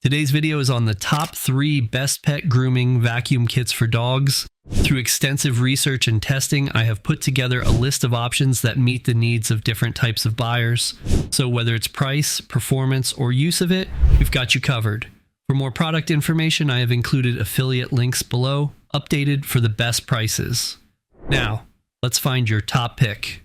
Today's video is on the top 3 best pet grooming vacuum kits for dogs. Through extensive research and testing, I have put together a list of options that meet the needs of different types of buyers. So whether it's price, performance, or use of it, we've got you covered. For more product information, I have included affiliate links below, updated for the best prices. Now, let's find your top pick.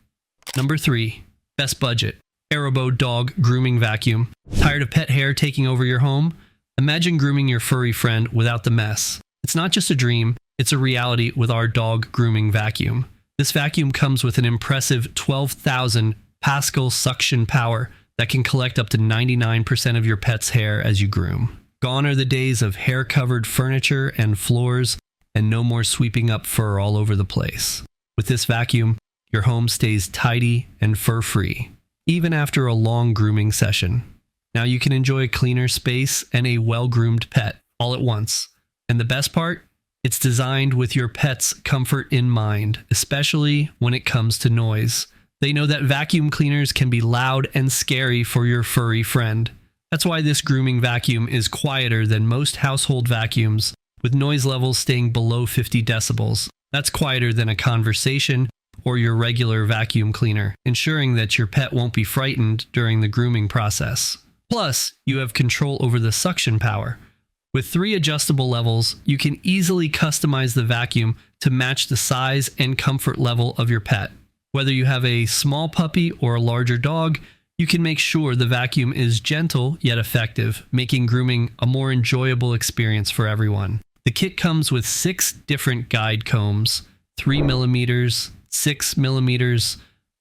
Number 3, best budget. Airrobo Dog Grooming Vacuum. Tired of pet hair taking over your home? Imagine grooming your furry friend without the mess. It's not just a dream, it's a reality with our dog grooming vacuum. This vacuum comes with an impressive 12,000 Pascal suction power that can collect up to 99% of your pet's hair as you groom. Gone are the days of hair-covered furniture and floors, and no more sweeping up fur all over the place. With this vacuum, your home stays tidy and fur-free, even after a long grooming session. Now you can enjoy a cleaner space and a well-groomed pet all at once. And the best part? It's designed with your pet's comfort in mind, especially when it comes to noise. They know that vacuum cleaners can be loud and scary for your furry friend. That's why this grooming vacuum is quieter than most household vacuums, with noise levels staying below 50 decibels. That's quieter than a conversation or your regular vacuum cleaner, ensuring that your pet won't be frightened during the grooming process. Plus, you have control over the suction power. With 3 adjustable levels, you can easily customize the vacuum to match the size and comfort level of your pet. Whether you have a small puppy or a larger dog, you can make sure the vacuum is gentle yet effective, making grooming a more enjoyable experience for everyone. The kit comes with 6 different guide combs: 3mm, 6mm,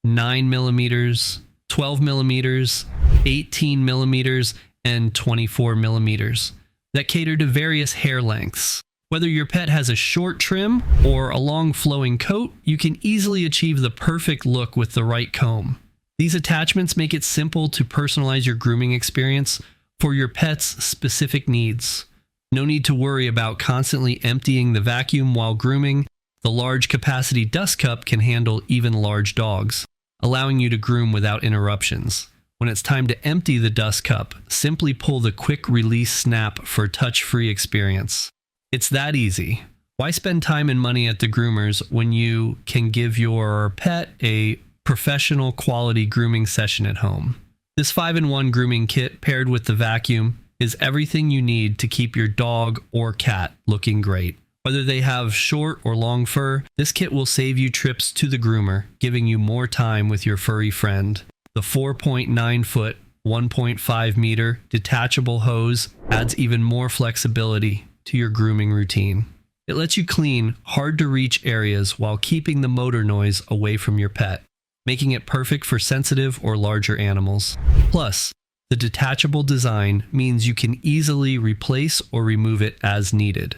9mm, 12mm, 18mm, and 24mm that cater to various hair lengths. Whether your pet has a short trim or a long flowing coat, you can easily achieve the perfect look with the right comb. These attachments make it simple to personalize your grooming experience for your pet's specific needs. No need to worry about constantly emptying the vacuum while grooming. The large capacity dust cup can handle even large dogs, allowing you to groom without interruptions. When it's time to empty the dust cup, simply pull the quick release snap for a touch-free experience. It's that easy. Why spend time and money at the groomers when you can give your pet a professional quality grooming session at home? This 5-in-1 grooming kit paired with the vacuum is everything you need to keep your dog or cat looking great. Whether they have short or long fur, this kit will save you trips to the groomer, giving you more time with your furry friend. The 4.9-foot, 1.5-meter detachable hose adds even more flexibility to your grooming routine. It lets you clean hard-to-reach areas while keeping the motor noise away from your pet, making it perfect for sensitive or larger animals. Plus, the detachable design means you can easily replace or remove it as needed.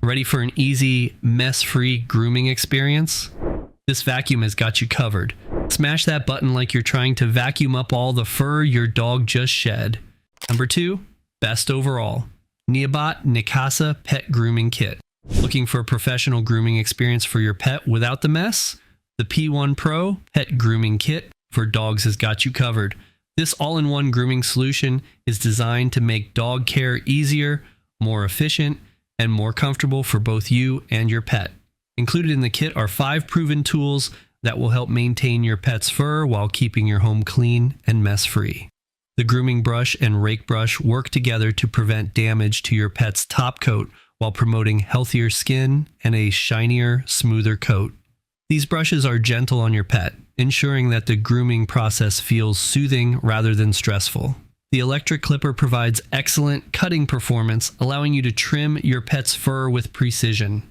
Ready for an easy, mess-free grooming experience? This vacuum has got you covered. Smash that button like you're trying to vacuum up all the fur your dog just shed. Number 2, best overall. Neabot Neakasa Pet Grooming Kit. Looking for a professional grooming experience for your pet without the mess? The P1 Pro Pet Grooming Kit for dogs has got you covered. This all-in-one grooming solution is designed to make dog care easier, more efficient, and more comfortable for both you and your pet. Included in the kit are 5 proven tools that will help maintain your pet's fur while keeping your home clean and mess-free. The grooming brush and rake brush work together to prevent damage to your pet's top coat while promoting healthier skin and a shinier, smoother coat. These brushes are gentle on your pet, ensuring that the grooming process feels soothing rather than stressful. The electric clipper provides excellent cutting performance, allowing you to trim your pet's fur with precision.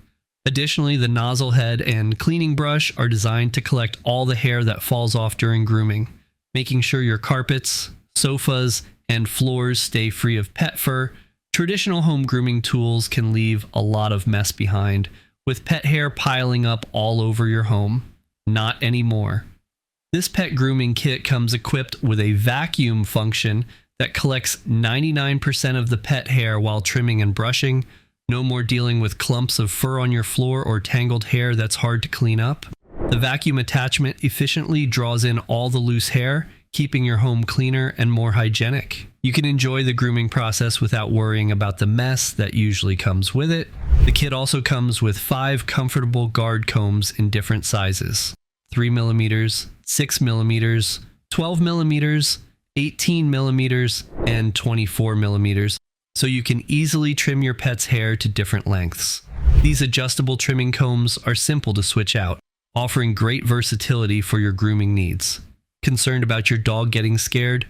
Additionally, the nozzle head and cleaning brush are designed to collect all the hair that falls off during grooming, making sure your carpets, sofas, and floors stay free of pet fur. Traditional home grooming tools can leave a lot of mess behind, with pet hair piling up all over your home. Not anymore. This pet grooming kit comes equipped with a vacuum function that collects 99% of the pet hair while trimming and brushing. No more dealing with clumps of fur on your floor or tangled hair that's hard to clean up. The vacuum attachment efficiently draws in all the loose hair, keeping your home cleaner and more hygienic. You can enjoy the grooming process without worrying about the mess that usually comes with it. The kit also comes with 5 comfortable guard combs in different sizes: 3mm, 6mm, 12mm, 18mm, and 24mm, so you can easily trim your pet's hair to different lengths. These adjustable trimming combs are simple to switch out, offering great versatility for your grooming needs. Concerned about your dog getting scared?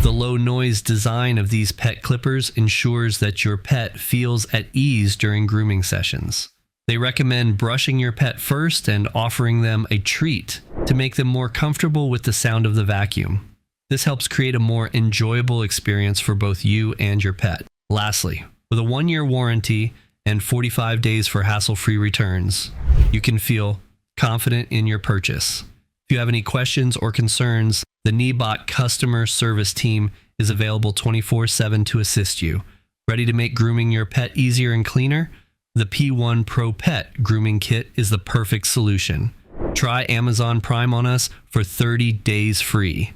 The low noise design of these pet clippers ensures that your pet feels at ease during grooming sessions. They recommend brushing your pet first and offering them a treat to make them more comfortable with the sound of the vacuum. This helps create a more enjoyable experience for both you and your pet. Lastly, with a 1-year warranty and 45 days for hassle-free returns, you can feel confident in your purchase. If you have any questions or concerns, the Neabot customer service team is available 24/7 to assist you. Ready to make grooming your pet easier and cleaner? The P1 Pro Pet Grooming Kit is the perfect solution. Try Amazon Prime on us for 30 days free.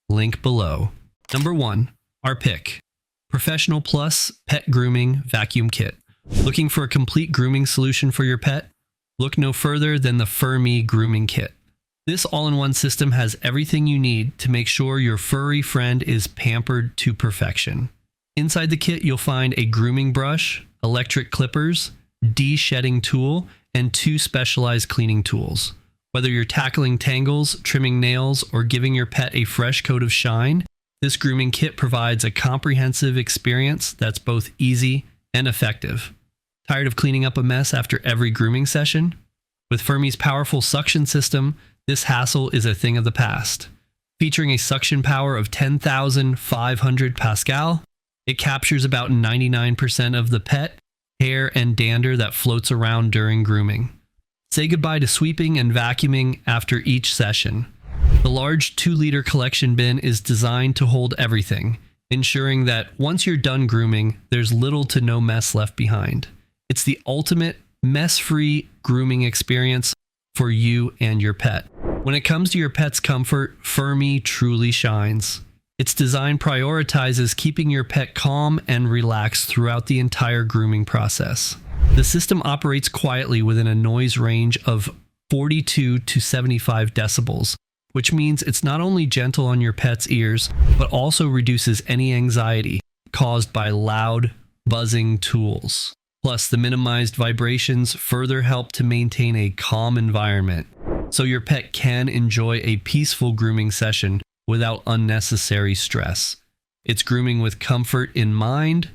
Link below. Number 1. Our pick. Professional Plus Pet Grooming Vacuum Kit. Looking for a complete grooming solution for your pet? Look no further than the Furmy Grooming Kit. This all-in-one system has everything you need to make sure your furry friend is pampered to perfection. Inside the kit, you'll find a grooming brush, electric clippers, de-shedding tool, and 2 specialized cleaning tools. Whether you're tackling tangles, trimming nails, or giving your pet a fresh coat of shine, this grooming kit provides a comprehensive experience that's both easy and effective. Tired of cleaning up a mess after every grooming session? With Furmy's powerful suction system, this hassle is a thing of the past. Featuring a suction power of 10,500 Pascal, it captures about 99% of the pet, hair, and dander that floats around during grooming. Say goodbye to sweeping and vacuuming after each session. The large 2-liter collection bin is designed to hold everything, ensuring that once you're done grooming, there's little to no mess left behind. It's the ultimate mess-free grooming experience for you and your pet. When it comes to your pet's comfort, Furmy truly shines. Its design prioritizes keeping your pet calm and relaxed throughout the entire grooming process. The system operates quietly within a noise range of 42 to 75 decibels, which means it's not only gentle on your pet's ears, but also reduces any anxiety caused by loud, buzzing tools. Plus, the minimized vibrations further help to maintain a calm environment, so your pet can enjoy a peaceful grooming session without unnecessary stress. It's grooming with comfort in mind.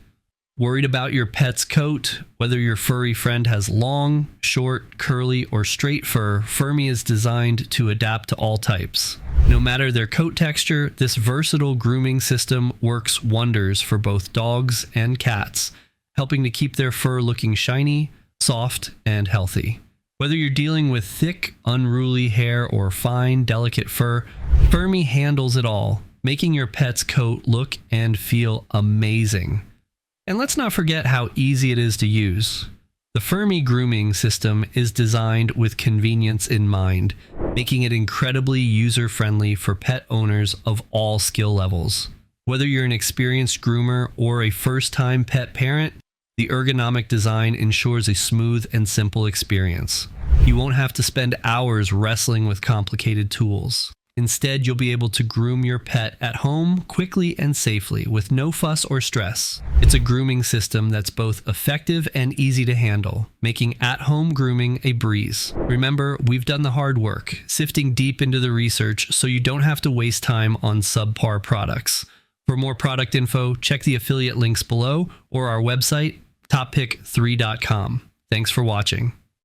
Worried about your pet's coat? Whether your furry friend has long, short, curly, or straight fur, Furmy is designed to adapt to all types. No matter their coat texture, this versatile grooming system works wonders for both dogs and cats, helping to keep their fur looking shiny, soft, and healthy. Whether you're dealing with thick, unruly hair or fine, delicate fur, Furmy handles it all, making your pet's coat look and feel amazing. And let's not forget how easy it is to use. The Furmy grooming system is designed with convenience in mind, making it incredibly user-friendly for pet owners of all skill levels. Whether you're an experienced groomer or a first-time pet parent, the ergonomic design ensures a smooth and simple experience. You won't have to spend hours wrestling with complicated tools. Instead, you'll be able to groom your pet at home quickly and safely with no fuss or stress. It's a grooming system that's both effective and easy to handle, making at-home grooming a breeze. Remember, we've done the hard work, sifting deep into the research so you don't have to waste time on subpar products. For more product info, check the affiliate links below or our website, toppick3.com. Thanks for watching.